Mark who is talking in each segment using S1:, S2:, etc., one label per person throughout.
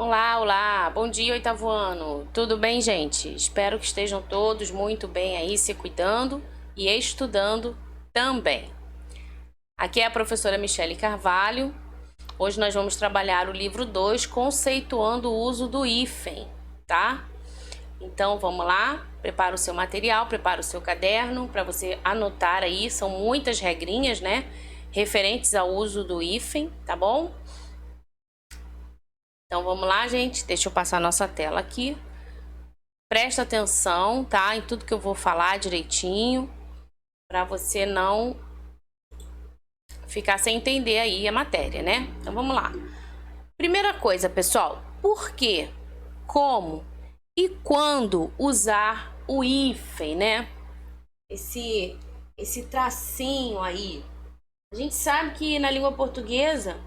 S1: Olá, olá, bom dia, oitavo ano. Tudo bem, gente? Espero que estejam todos muito bem aí, se cuidando e estudando também. Aqui é a professora Michele Carvalho. Hoje nós vamos trabalhar o livro 2, conceituando o uso do hífen, tá? Então vamos lá, prepara o seu material, prepara o seu caderno para você anotar aí, são muitas regrinhas, né? Referentes ao uso do hífen, tá bom? Então vamos lá, gente, deixa eu passar a nossa tela aqui. Presta atenção, tá? Em tudo que eu vou falar direitinho, para você não ficar sem entender aí a matéria, né? Então vamos lá. Primeira coisa, pessoal, por que, como e quando usar o hífen, né? Esse tracinho aí. A gente sabe que na língua portuguesa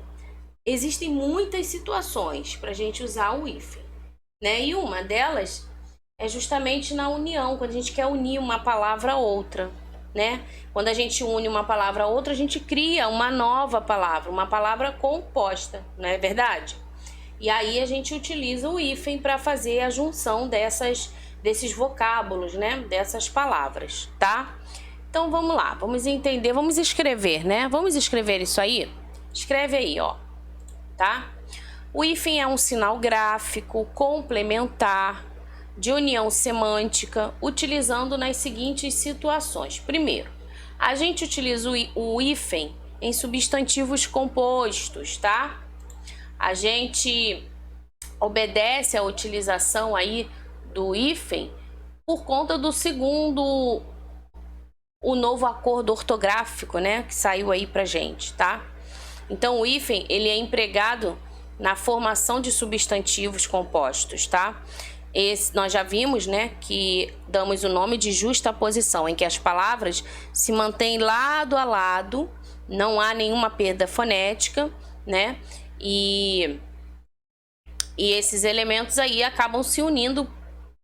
S1: existem muitas situações para a gente usar o hífen, né? E uma delas é justamente na união, quando a gente quer unir uma palavra a outra, né? Quando a gente une uma palavra a outra, a gente cria uma nova palavra, uma palavra composta, não é verdade? E aí a gente utiliza o hífen para fazer a junção desses vocábulos, né? Dessas palavras, tá? Então vamos lá, vamos entender, vamos escrever, né? Vamos escrever isso aí? Escreve aí, ó, tá? O hífen é um sinal gráfico complementar de união semântica, utilizando nas seguintes situações. Primeiro, a gente utiliza o hífen em substantivos compostos, tá? A gente obedece à utilização aí do hífen por conta do segundo, o novo acordo ortográfico, né? Que saiu aí pra gente, tá? Então, o hífen, ele é empregado na formação de substantivos compostos, tá? Nós já vimos, né, que damos o nome de justaposição, em que as palavras se mantêm lado a lado, não há nenhuma perda fonética, né? E esses elementos aí acabam se unindo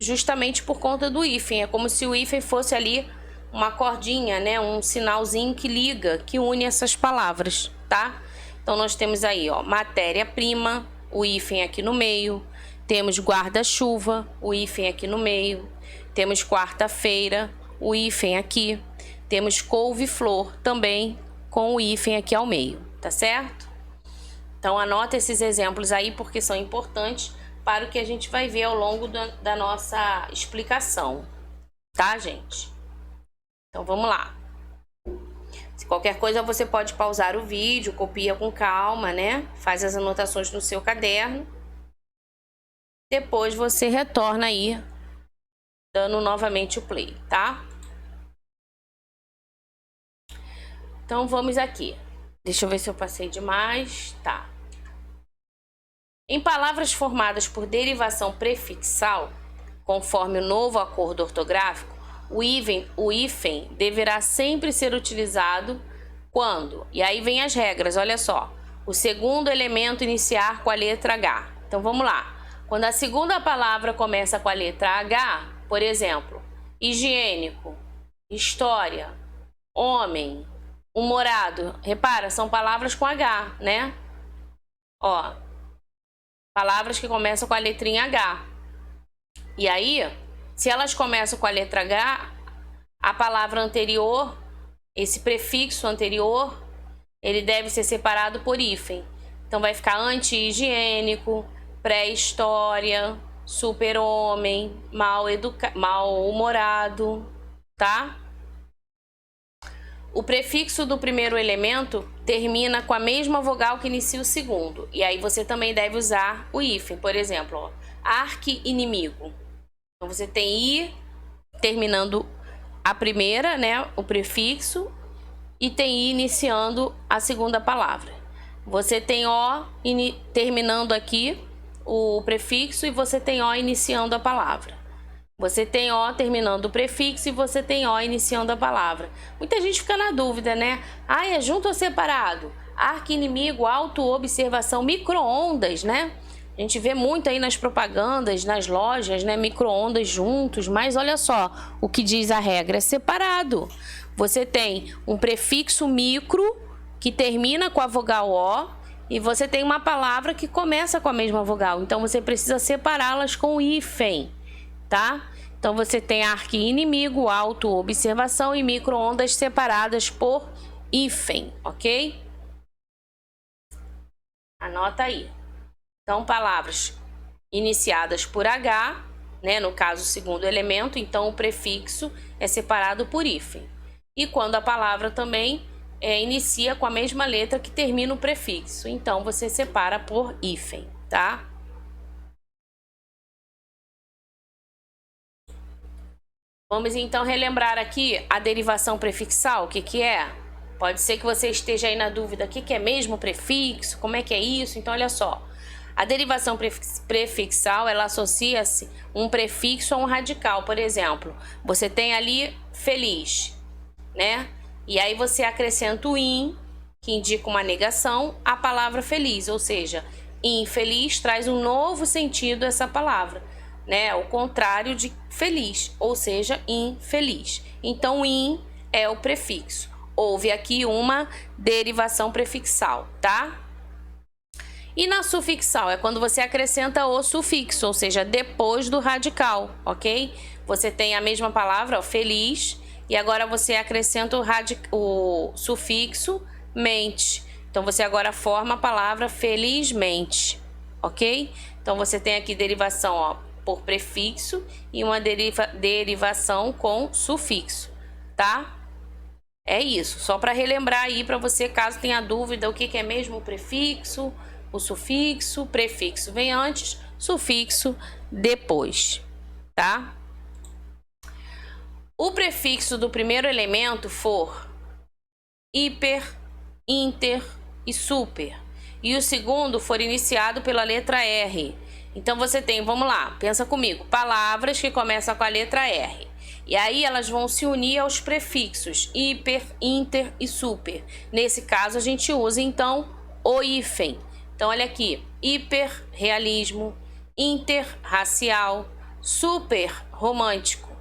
S1: justamente por conta do hífen. É como se o hífen fosse ali uma cordinha, né, um sinalzinho que liga, que une essas palavras, tá? Então nós temos aí, ó, matéria-prima, o hífen aqui no meio. Temos guarda-chuva, o hífen aqui no meio. Temos quarta-feira, o hífen aqui. Temos couve-flor também com o hífen aqui ao meio, tá certo? Então anota esses exemplos aí porque são importantes para o que a gente vai ver ao longo da nossa explicação, tá, gente? Então vamos lá. Se qualquer coisa você pode pausar o vídeo, copia com calma, né? Faz as anotações no seu caderno. Depois você retorna aí, dando novamente o play, tá? Então vamos aqui. Deixa eu ver se eu passei demais. Tá. Em palavras formadas por derivação prefixal, conforme o novo acordo ortográfico, o hífen deverá sempre ser utilizado quando, e aí vem as regras, olha só, o segundo elemento iniciar com a letra H. Então vamos lá. Quando a segunda palavra começa com a letra H, por exemplo, higiênico, história, homem, humorado. Repara, são palavras com H, né? Ó, palavras que começam com a letrinha H. E aí, se elas começam com a letra H, a palavra anterior, esse prefixo anterior, ele deve ser separado por hífen. Então vai ficar anti-higiênico, pré-história, super-homem, mal-humorado, tá? O prefixo do primeiro elemento termina com a mesma vogal que inicia o segundo. E aí você também deve usar o hífen. Por exemplo, ó, arqui-inimigo. Então você tem I terminando a primeira, né, o prefixo, e tem I iniciando a segunda palavra. Você tem O terminando aqui o prefixo e você tem O iniciando a palavra. Você tem O terminando o prefixo e você tem O iniciando a palavra. Muita gente fica na dúvida, né? Ah, é junto ou separado? Arqui-inimigo, auto-observação, micro-ondas, né? A gente vê muito aí nas propagandas, nas lojas, né? Micro-ondas juntos, mas olha só, o que diz a regra é separado. Você tem um prefixo micro que termina com a vogal O e você tem uma palavra que começa com a mesma vogal. Então, você precisa separá-las com hífen, tá? Então, você tem arqui-inimigo, auto-observação e micro-ondas separadas por hífen, ok? Anota aí. Então, palavras iniciadas por H, né? No caso, o segundo elemento, então o prefixo é separado por hífen. E quando a palavra também inicia com a mesma letra que termina o prefixo, então você separa por hífen, tá? Vamos então relembrar aqui a derivação prefixal, o que que é? Pode ser que você esteja aí na dúvida, o que que é mesmo prefixo, como é que é isso? Então, olha só, a derivação prefixal, ela associa-se um prefixo a um radical. Por exemplo, você tem ali feliz, né? E aí você acrescenta o in, que indica uma negação, à palavra feliz, ou seja, infeliz traz um novo sentido a essa palavra, né? O contrário de feliz, ou seja, infeliz. Então, in é o prefixo. Houve aqui uma derivação prefixal, tá? E na sufixal é quando você acrescenta o sufixo, ou seja, depois do radical, ok? Você tem a mesma palavra, ó, feliz, e agora você acrescenta o sufixo mente. Então, você agora forma a palavra felizmente, ok? Então, você tem aqui derivação, ó, por prefixo e uma derivação com sufixo, tá? É isso, só para relembrar aí para você, caso tenha dúvida, o que é mesmo o prefixo, o sufixo, prefixo vem antes, sufixo depois, tá? O prefixo do primeiro elemento for hiper, inter e super, e o segundo for iniciado pela letra R. Então você tem, vamos lá, pensa comigo, palavras que começam com a letra R. E aí elas vão se unir aos prefixos hiper, inter e super. Nesse caso a gente usa então o hífen. Então olha aqui, hiper, realismo, inter, racial, super, romântico,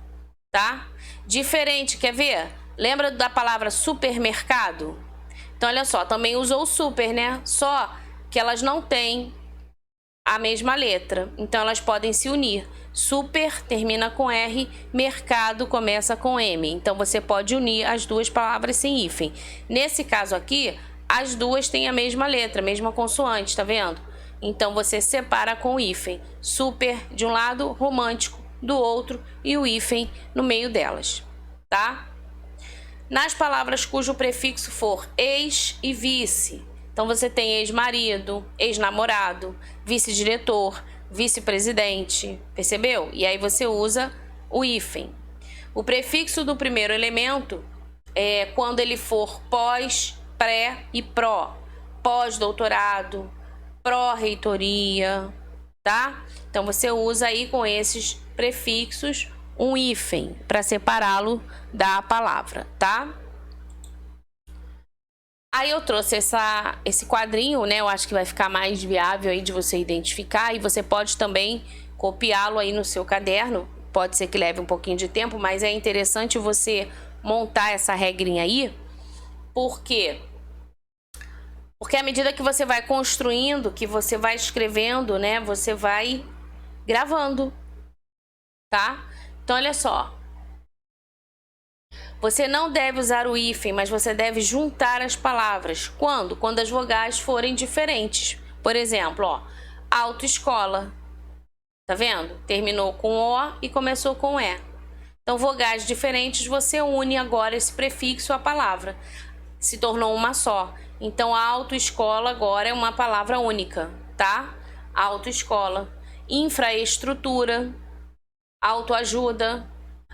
S1: tá? Diferente, quer ver? Lembra da palavra supermercado? Então olha só, também usou o super, né? Só que elas não têm a mesma letra, então elas podem se unir. Super termina com R, mercado começa com M. Então você pode unir as duas palavras sem hífen. Nesse caso aqui, as duas têm a mesma letra, a mesma consoante, tá vendo? Então você separa com o hífen. Super de um lado, romântico do outro e o hífen no meio delas, tá? Nas palavras cujo prefixo for ex e vice, então você tem ex-marido, ex-namorado, vice-diretor, vice-presidente, percebeu? E aí você usa o hífen. O prefixo do primeiro elemento é quando ele for pós, pré e pró. Pós-doutorado, pró-reitoria, tá? Então você usa aí com esses prefixos um hífen para separá-lo da palavra, tá? Aí eu trouxe esse quadrinho, né? Eu acho que vai ficar mais viável aí de você identificar, e você pode também copiá-lo aí no seu caderno. Pode ser que leve um pouquinho de tempo, mas é interessante você montar essa regrinha aí. Por quê? Porque à medida que você vai construindo, que você vai escrevendo, né? Você vai gravando, tá? Então, olha só. Você não deve usar o hífen, mas você deve juntar as palavras. Quando? Quando as vogais forem diferentes. Por exemplo, ó, autoescola. Tá vendo? Terminou com O e começou com E. Então, vogais diferentes, você une agora esse prefixo à palavra. Se tornou uma só. Então, a autoescola agora é uma palavra única, tá? Autoescola. Infraestrutura. Autoajuda.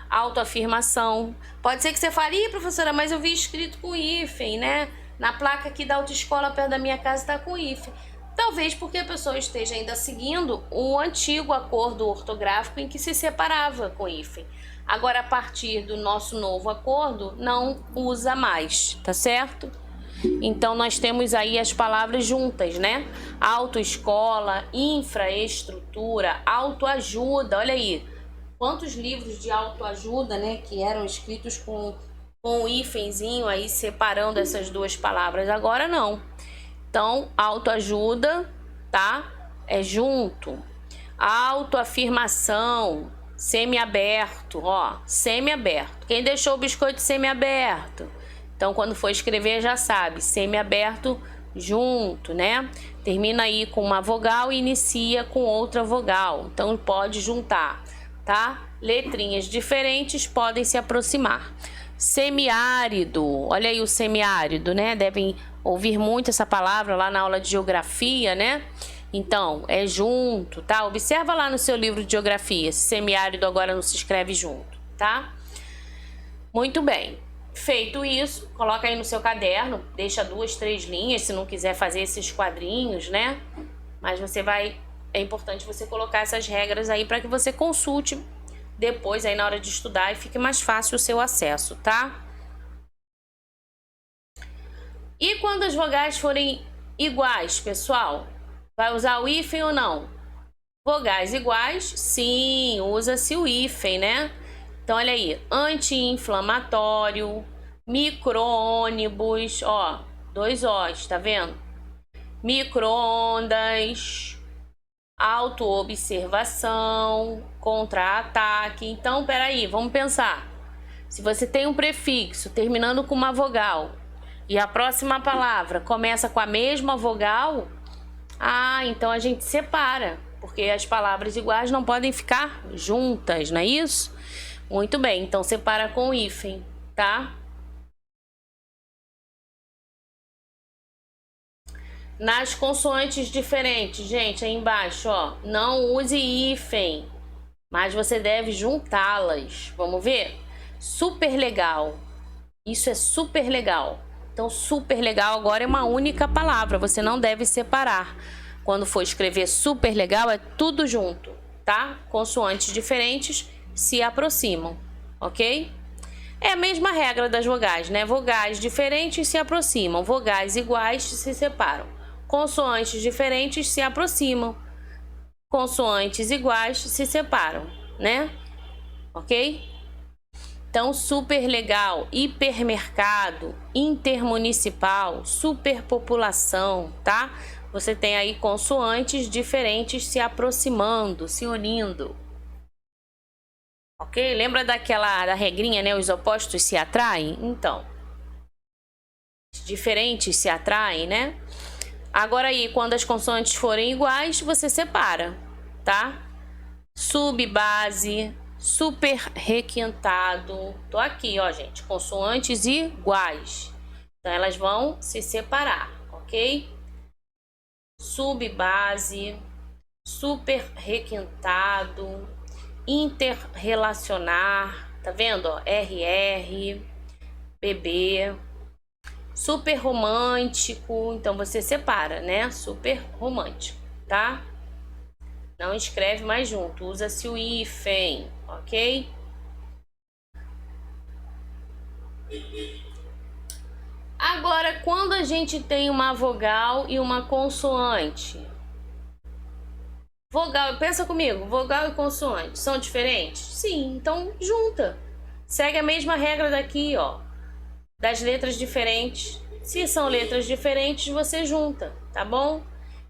S1: Autoafirmação. Pode ser que você fale, professora, mas eu vi escrito com hífen, né? Na placa aqui da autoescola perto da minha casa está com hífen. Talvez porque a pessoa esteja ainda seguindo o antigo acordo ortográfico em que se separava com hífen. Agora, a partir do nosso novo acordo, não usa mais, tá certo? Então, nós temos aí as palavras juntas, né? Autoescola, infraestrutura, autoajuda, olha aí. Quantos livros de autoajuda, né, que eram escritos com um hífenzinho aí separando essas duas palavras? Agora não. Então, autoajuda, tá? É junto. Autoafirmação, semiaberto, ó, semiaberto. Quem deixou o biscoito semiaberto? Então, quando for escrever, já sabe, semiaberto, junto, né? Termina aí com uma vogal e inicia com outra vogal. Então, pode juntar, tá? Letrinhas diferentes podem se aproximar. Semiárido, olha aí o semiárido, né? Devem ouvir muito essa palavra lá na aula de geografia, né? Então, é junto, tá? Observa lá no seu livro de geografia, se semiárido agora não se escreve junto, tá? Muito bem. Feito isso, coloca aí no seu caderno, deixa 2, 3 linhas, se não quiser fazer esses quadrinhos, né? Mas você vai, é importante você colocar essas regras aí para que você consulte depois aí na hora de estudar e fique mais fácil o seu acesso, tá? E quando as vogais forem iguais, pessoal? Vai usar o hífen ou não? Vogais iguais, sim, usa-se o hífen, né? Então, olha aí, anti-inflamatório, micro-ônibus, ó, 2 Os, tá vendo? Micro-ondas, auto-observação, contra-ataque. Então, peraí, vamos pensar. Se você tem um prefixo terminando com uma vogal e a próxima palavra começa com a mesma vogal, então a gente separa, porque as palavras iguais não podem ficar juntas, não é isso? Muito bem, então separa com o hífen, tá? Nas consoantes diferentes, gente, aí embaixo, ó, não use hífen, mas você deve juntá-las. Vamos ver? Super legal. Isso é super legal. Então, super legal agora é uma única palavra, você não deve separar. Quando for escrever super legal, é tudo junto, tá? Consoantes diferentes se aproximam, ok? É a mesma regra das vogais, né? Vogais diferentes se aproximam, vogais iguais se separam. Consoantes diferentes se aproximam, consoantes iguais se separam, né? Ok? Então, super legal, hipermercado, intermunicipal, superpopulação, tá? Você tem aí consoantes diferentes se aproximando, se unindo. Ok? Lembra da regrinha, né? Os opostos se atraem? Então, diferentes se atraem, né? Agora aí, quando as consoantes forem iguais, você separa, tá? Subbase, super requintado. Tô aqui, ó, gente. Consoantes iguais. Então, elas vão se separar, ok? Subbase, super requintado, interrelacionar, tá vendo? Ó, RR, BB, super romântico, então você separa, né? Super romântico, tá? Não escreve mais junto, usa-se o hífen, ok? Agora, quando a gente tem uma vogal e uma consoante, vogal, pensa comigo, vogal e consoante são diferentes? Sim, então junta. Segue a mesma regra daqui, ó, das letras diferentes. Se são letras diferentes, você junta, tá bom?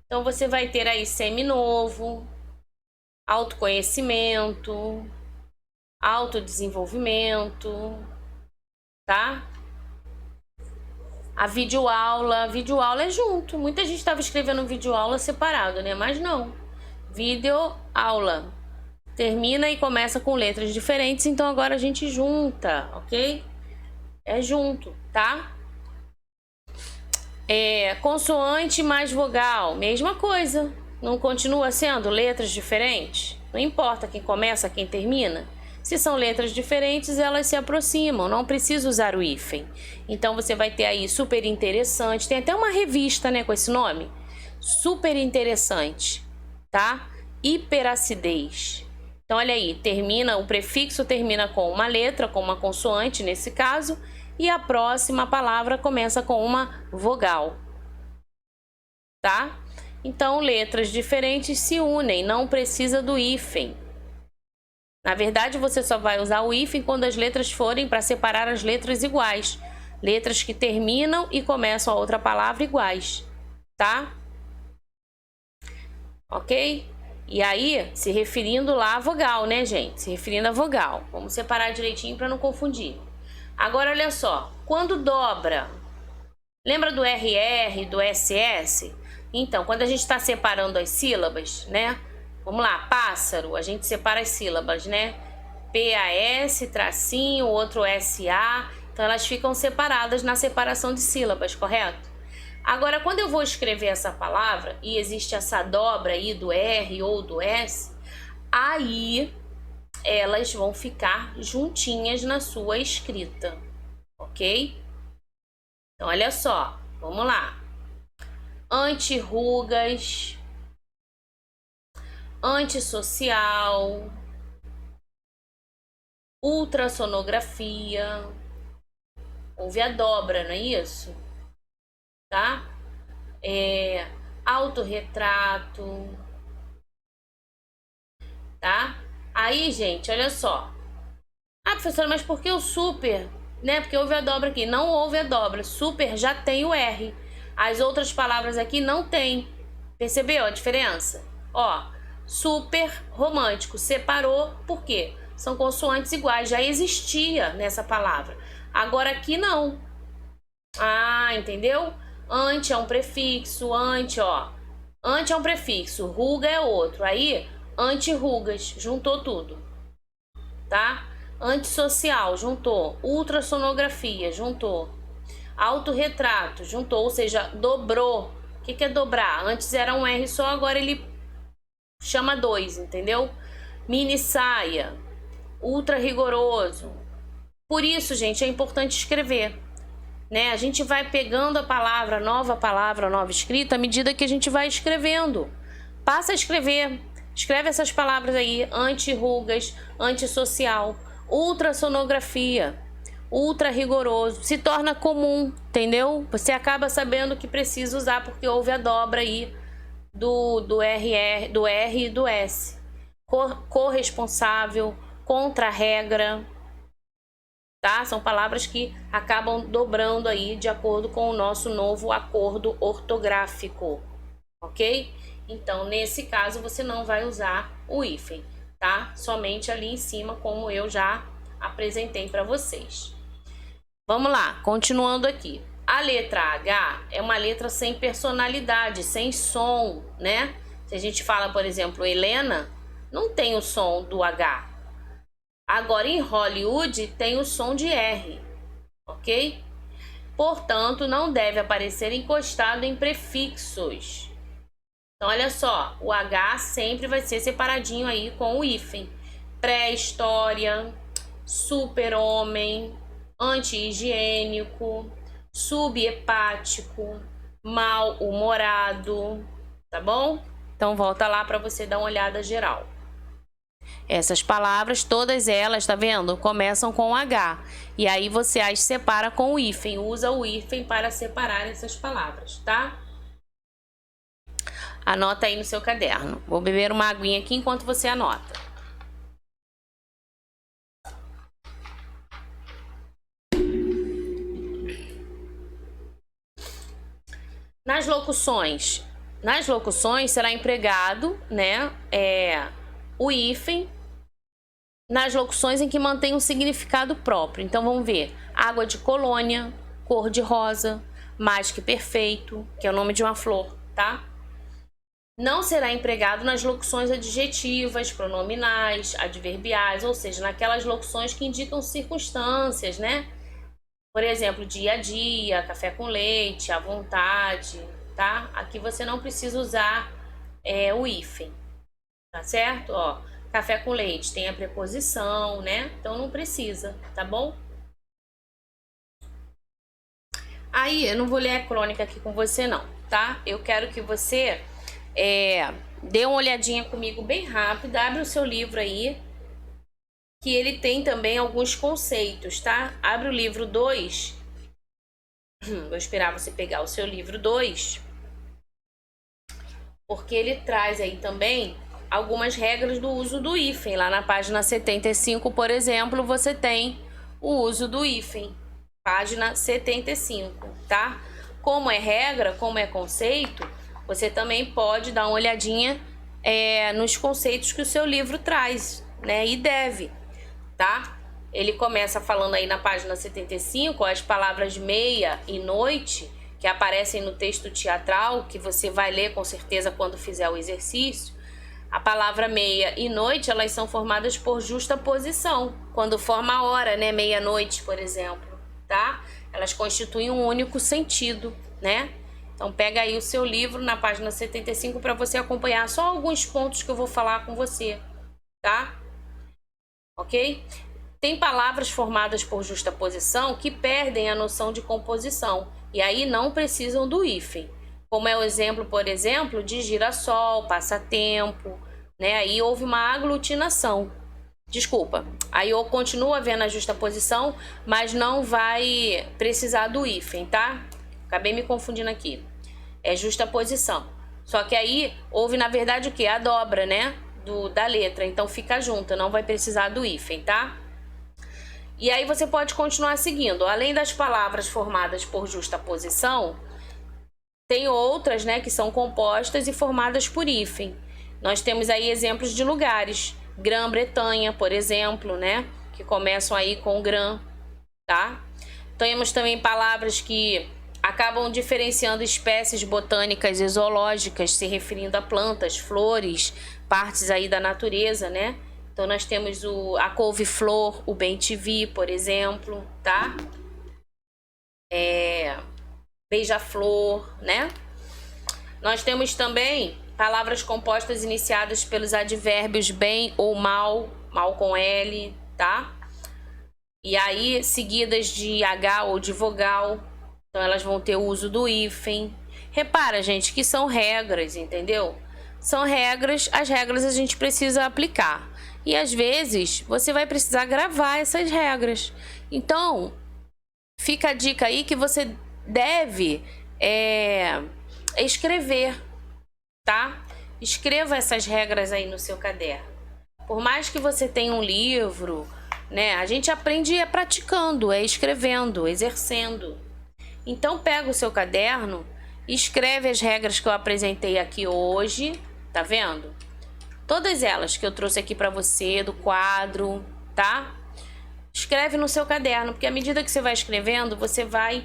S1: Então você vai ter aí seminovo, autoconhecimento, autodesenvolvimento, tá? A videoaula é junto. Muita gente estava escrevendo videoaula separado, né? Mas não. Videoaula termina e começa com letras diferentes, então agora a gente junta, ok? É junto, tá? Consoante mais vogal, mesma coisa. Não continua sendo letras diferentes? Não importa quem começa, quem termina. Se são letras diferentes, elas se aproximam, não precisa usar o hífen. Então você vai ter aí super interessante, tem até uma revista, né, com esse nome. Super interessante, tá? Hiperacidez. Então olha aí, o prefixo termina com uma letra, com uma consoante nesse caso, e a próxima palavra começa com uma vogal, tá? Então letras diferentes se unem, não precisa do hífen. Na verdade, você só vai usar o hífen quando as letras forem para separar as letras iguais. Letras que terminam e começam a outra palavra iguais. tá? Ok? E aí, se referindo lá à vogal, né, gente? Se referindo à vogal. Vamos separar direitinho para não confundir. Agora, olha só. Quando dobra, lembra do RR, do SS? Então, quando a gente está separando as sílabas, né? Vamos lá, pássaro, a gente separa as sílabas, né? PAS, tracinho, outro SA. Então, elas ficam separadas na separação de sílabas, correto? Agora, quando eu vou escrever essa palavra e existe essa dobra aí do R ou do S, aí elas vão ficar juntinhas na sua escrita, ok? Então, olha só, vamos lá. Antirrugas, antissocial, ultrassonografia. Houve a dobra, não é isso? Tá? Autorretrato, tá? Aí, gente, olha só. Ah, professora, mas por que o super? Né? Porque houve a dobra aqui. Não houve a dobra. Super já tem o R. As outras palavras aqui não tem. Percebeu a diferença? Ó, super romântico. Separou, por quê? São consoantes iguais. Já existia nessa palavra. Agora aqui não. Ah, entendeu? Ante é um prefixo. Ante, ó. Ante é um prefixo. Ruga é outro. Aí, anti-rugas. Juntou tudo. Tá? Antissocial, juntou. Ultrassonografia, juntou. Autorretrato, juntou, ou seja, dobrou. O que é dobrar? Antes era um R só, agora ele chama dois, entendeu? Mini saia, ultra rigoroso. Por isso, gente, é importante escrever, né? A gente vai pegando a palavra, nova escrita, à medida que a gente vai escrevendo. Passa a escrever. Escreve essas palavras aí: anti-rugas, antissocial, ultrassonografia, ultra rigoroso. Se torna comum, entendeu? Você acaba sabendo que precisa usar porque houve a dobra aí do R e do S. Corresponsável, contra-regra, tá? São palavras que acabam dobrando aí de acordo com o nosso novo acordo ortográfico, ok? Então, nesse caso, você não vai usar o hífen, tá? Somente ali em cima, como eu já apresentei para vocês. Vamos lá, continuando aqui. A letra H é uma letra sem personalidade, sem som, né? Se a gente fala, por exemplo, Helena, não tem o som do H. Agora, em Hollywood, tem o som de R, ok? Portanto, não deve aparecer encostado em prefixos. Então, olha só, o H sempre vai ser separadinho aí com o hífen. Pré-história, super-homem, anti-higiênico, subhepático, mal-humorado, tá bom? Então, volta lá para você dar uma olhada geral. Essas palavras, todas elas, tá vendo? Começam com H. E aí você as separa com o hífen. Usa o hífen para separar essas palavras, tá? Anota aí no seu caderno. Vou beber uma aguinha aqui enquanto você anota. Nas locuções será empregado, né, o hífen nas locuções em que mantém um significado próprio. Então vamos ver: água de colônia, cor de rosa, mais que perfeito, que é o nome de uma flor, tá? Não será empregado nas locuções adjetivas, pronominais, adverbiais, ou seja, naquelas locuções que indicam circunstâncias, né? Por exemplo, dia a dia, café com leite, à vontade, tá? Aqui você não precisa usar o hífen, tá certo? Ó, café com leite tem a preposição, né? Então não precisa, tá bom? Aí, eu não vou ler a crônica aqui com você não, tá? Eu quero que você dê uma olhadinha comigo bem rápida, abre o seu livro aí, que ele tem também alguns conceitos, tá? Abre o livro 2. Vou esperar você pegar o seu livro 2, porque ele traz aí também algumas regras do uso do hífen. Lá na página 75, por exemplo, você tem o uso do hífen. Página 75, tá? Como é regra, como é conceito, você também pode dar uma olhadinha nos conceitos que o seu livro traz, né? E deve, tá? Ele começa falando aí na página 75, as palavras meia e noite, que aparecem no texto teatral, que você vai ler com certeza quando fizer o exercício. A palavra meia e noite, elas são formadas por justaposição, quando forma a hora, né? Meia-noite, por exemplo, tá? Elas constituem um único sentido, né? Então pega aí o seu livro na página 75 para você acompanhar só alguns pontos que eu vou falar com você, tá? Ok? Tem palavras formadas por justaposição que perdem a noção de composição e aí não precisam do hífen. Como é o exemplo, por exemplo, de girassol, passatempo, né? Aí houve uma aglutinação. Desculpa, aí eu continuo havendo a justaposição, mas não vai precisar do hífen, tá? Acabei me confundindo aqui. É justaposição. Só que aí houve, na verdade, o que? A dobra, né? Da letra. Então fica junto, não vai precisar do hífen, tá? E aí você pode continuar seguindo. Além das palavras formadas por justaposição, tem outras, né, que são compostas e formadas por hífen. Nós temos aí exemplos de lugares. Grã-Bretanha, por exemplo, né, que começam aí com grã, tá? Temos também palavras que acabam diferenciando espécies botânicas e zoológicas, se referindo a plantas, flores, partes aí da natureza, né? Então nós temos a couve-flor, o bem-te-vi, por exemplo, tá? Beija-flor, né? Nós temos também palavras compostas iniciadas pelos advérbios bem ou mal, mal com L, tá? E aí seguidas de H ou de vogal, então elas vão ter o uso do hífen. Repara, gente, que são regras, entendeu? São regras, as regras a gente precisa aplicar. E às vezes você vai precisar gravar essas regras. Então, fica a dica aí que você deve escrever, tá? Escreva essas regras aí no seu caderno. Por mais que você tenha um livro, né? A gente aprende praticando, escrevendo, exercendo. Então pega o seu caderno, escreve as regras que eu apresentei aqui hoje, tá vendo? Todas elas que eu trouxe aqui para você do quadro, tá? Escreve no seu caderno, porque à medida que você vai escrevendo, você vai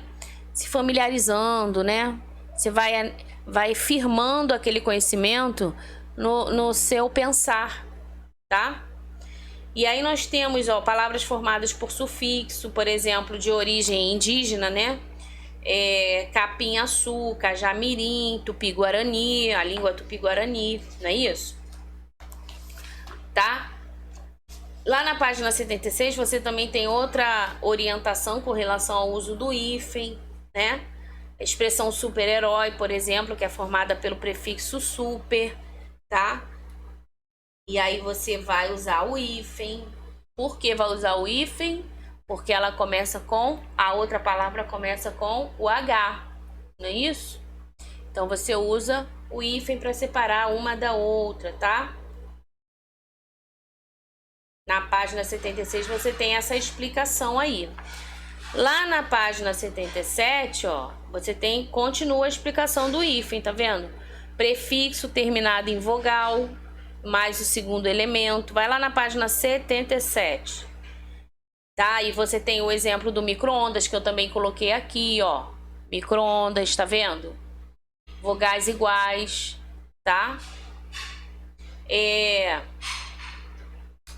S1: se familiarizando, né? Você vai firmando aquele conhecimento no seu pensar, tá? E aí nós temos, ó, palavras formadas por sufixo, por exemplo, de origem indígena, né? Capim-açu, cajamirim, tupi-guarani, a língua tupi-guarani, não é isso? Tá? Lá na página 76 você também tem outra orientação com relação ao uso do hífen, né? A expressão super-herói, por exemplo, que é formada pelo prefixo super, tá? E aí você vai usar o hífen. Por que vai usar o hífen? Porque ela começa com, a outra palavra começa com o H, não é isso? Então você usa o hífen para separar uma da outra, tá? Na página 76 você tem essa explicação aí. Lá na página 77, ó, você continua a explicação do hífen, tá vendo? Prefixo terminado em vogal, mais o segundo elemento. Vai lá na página 77. Tá? E você tem o exemplo do micro-ondas, que eu também coloquei aqui, ó. Micro-ondas, tá vendo? Vogais iguais, tá?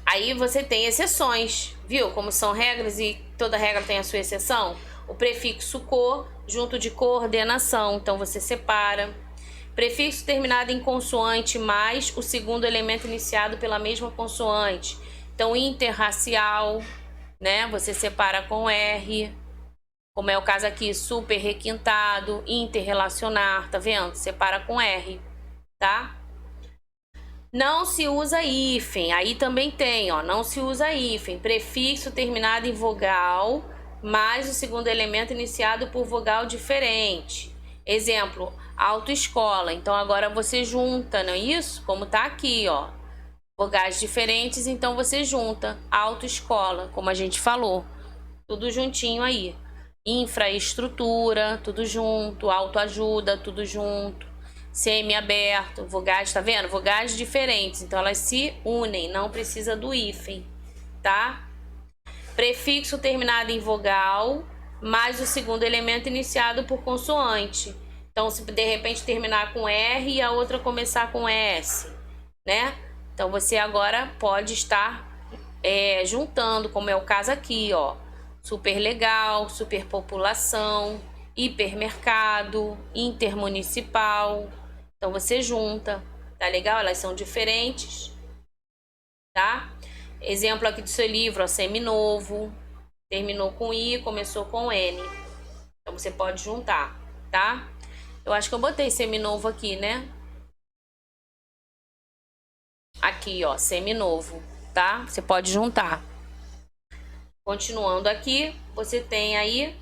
S1: Aí você tem exceções, viu? Como são regras e toda regra tem a sua exceção. O prefixo co, junto de coordenação, então você separa. Prefixo terminado em consoante mais o segundo elemento iniciado pela mesma consoante. Então, interracial, né? Você separa com R, como é o caso aqui, super requintado, interrelacionar, tá vendo? Separa com R, tá? Não se usa hífen, aí também tem, ó, não se usa hífen, prefixo terminado em vogal, mais o segundo elemento iniciado por vogal diferente. Exemplo, autoescola, então agora você junta, não é isso? Como tá aqui, ó, vogais diferentes, então você junta, autoescola, como a gente falou, tudo juntinho aí. Infraestrutura, tudo junto, autoajuda, tudo junto. semiaberto, vogais, tá vendo? Vogais diferentes, então elas se unem, não precisa do hífen, tá? Prefixo terminado em vogal, mais o segundo elemento iniciado por consoante. Então, se de repente terminar com R e a outra começar com S, né? Então, você agora pode estar juntando, como é o caso aqui, ó. Super legal, superpopulação, hipermercado, intermunicipal. Então, você junta, tá legal? Elas são diferentes, tá? Exemplo aqui do seu livro, ó, seminovo. Terminou com I, começou com N. Então, você pode juntar, tá? Eu acho que eu botei seminovo aqui, né? Aqui, ó, seminovo, tá? Você pode juntar. Continuando aqui, você tem aí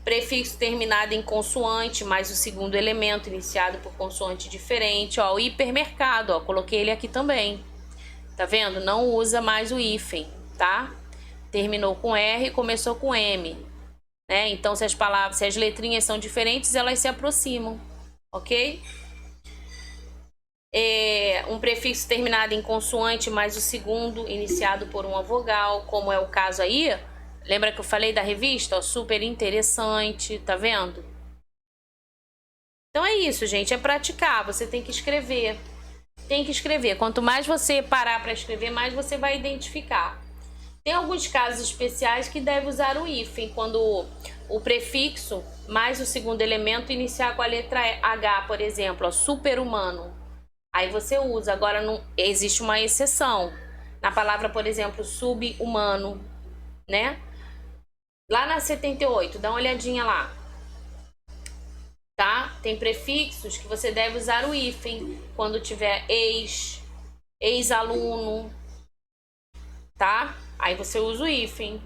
S1: prefixo terminado em consoante, mais o segundo elemento iniciado por consoante diferente. Ó, o hipermercado, ó, coloquei ele aqui também. Tá vendo? Não usa mais o hífen, tá? Terminou com R e começou com M, né? Então, se as letrinhas são diferentes, elas se aproximam, ok? Um prefixo terminado em consoante mais o segundo iniciado por uma vogal, como é o caso aí. Lembra que eu falei da revista? Ó, super interessante, tá vendo? Então é isso, gente, é praticar, você tem que escrever. Tem que escrever. Quanto mais você parar para escrever, mais você vai identificar. Tem alguns casos especiais que deve usar o hífen, quando o prefixo mais o segundo elemento iniciar com a letra H, por exemplo, ó, super-humano. Aí você usa. Agora não existe uma exceção. Na palavra, por exemplo, sub-humano, né? Lá na 78, dá uma olhadinha lá. Tá? Tem prefixos que você deve usar o hífen quando tiver ex-aluno, tá? Aí você usa o hífen.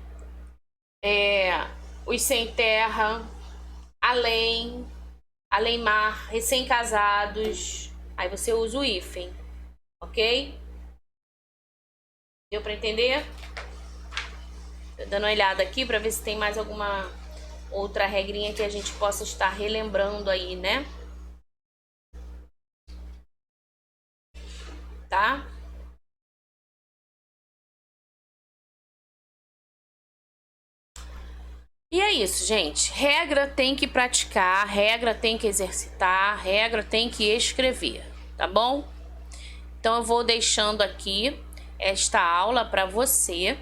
S1: Os sem terra, além mar, recém-casados. Aí você usa o hífen, ok? Deu para entender? Tô dando uma olhada aqui para ver se tem mais alguma outra regrinha que a gente possa estar relembrando aí, né? Tá? E é isso, gente. Regra tem que praticar, regra tem que exercitar, regra tem que escrever, tá bom? Então eu vou deixando aqui esta aula para você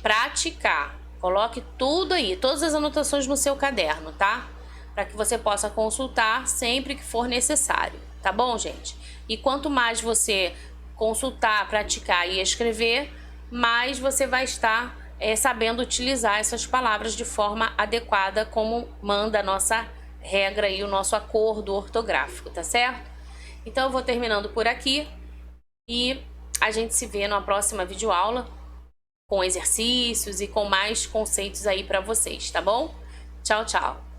S1: praticar. Coloque tudo aí, todas as anotações no seu caderno, tá? Para que você possa consultar sempre que for necessário, tá bom, gente? E quanto mais você consultar, praticar e escrever, mais você vai estar sabendo utilizar essas palavras de forma adequada, como manda a nossa regra e o nosso acordo ortográfico, tá certo? Então eu vou terminando por aqui e a gente se vê na próxima videoaula com exercícios e com mais conceitos aí para vocês, tá bom? Tchau, tchau!